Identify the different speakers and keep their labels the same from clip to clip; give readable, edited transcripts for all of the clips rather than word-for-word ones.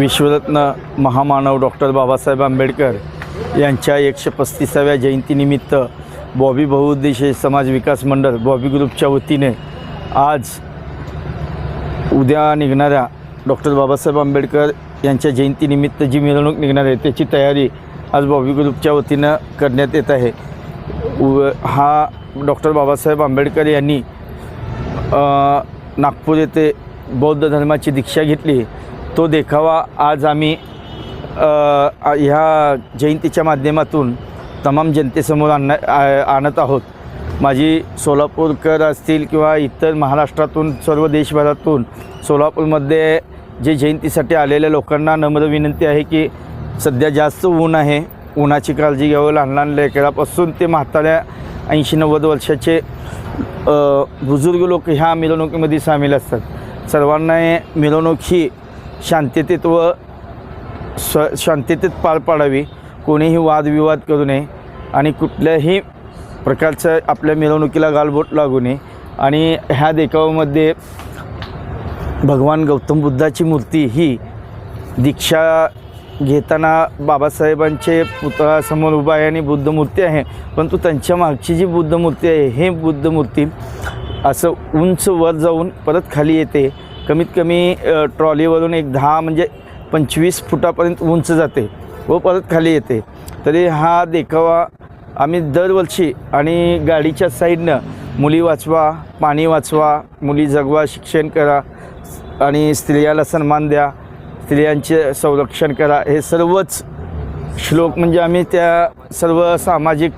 Speaker 1: विश्वरत्न महामानव डॉक्टर बाबासाहेब आंबेडकर यांच्या 135व्या जयंतीनिमित्त बॉबी बहुउद्देशीय समाज विकास मंडळ बॉबी ग्रुपच्या वतीने आज उद्या निघणाऱ्या डॉक्टर बाबासाहेब आंबेडकर यांच्या जयंतीनिमित्त जी मिरवणूक निघणार आहे त्याची तयारी आज बॉबी ग्रुपच्या वतीनं करण्यात येत आहे। हा डॉक्टर बाबासाहेब आंबेडकर यांनी नागपूर येथे बौद्ध धर्माची दीक्षा घेतली, तो देखावा आज आम्ही ह्या जयंतीच्या माध्यमातून तमाम जनतेसमोर आणत आहोत। माझी सोलापूरकर असतील किंवा इतर महाराष्ट्रातून सर्व देशभरातून सोलापूरमध्ये जे जयंतीसाठी आलेल्या लोकांना नम्र विनंती आहे की सध्या जास्त ऊन आहे, उन्हाची काळजी घ्यावं। लहान लहान लेकरापासून ते म्हाताऱ्या 80-90 वर्षाचे बुजुर्ग लोक ह्या मिरवणुकीमध्ये सामील असतात। सर्वांना मिरवणूक ही शांततेत व शांततेत पार पाडावी, कोणीही वादविवाद करू नये आणि कुठल्याही प्रकारचं आपल्या मिरवणुकीला गालबोट लागू नये। आणि ह्या देखाव्यामध्ये भगवान गौतम बुद्धाची मूर्ती ही दीक्षा घेताना बाबासाहेबांचे पुतळ्यासमोर उभा आहे आणि बुद्ध मूर्ती आहे, परंतु त्यांच्या मागची जी बुद्ध मूर्ती आहे हे बुद्ध मूर्ती असं उंच वर जाऊन परत खाली येते। कमीत कमी ट्रॉलीवरून एक 10 म्हणजे 25 फुटापर्यंत उंच जाते व परत खाली येते। तरी हा देखावा आम्ही दरवर्षी आणि गाडीच्या साईडनं मुली वाचवा, पाणी वाचवा, मुली जगवा, शिक्षण करा आणि स्त्रियाला सन्मान द्या, स्त्रियांचे संरक्षण करा, हे सर्वच श्लोक म्हणजे आम्ही त्या सर्व सामाजिक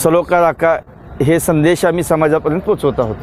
Speaker 1: सलोखा राखा हे संदेश आम्ही समाजापर्यंत पोचवत आहोत।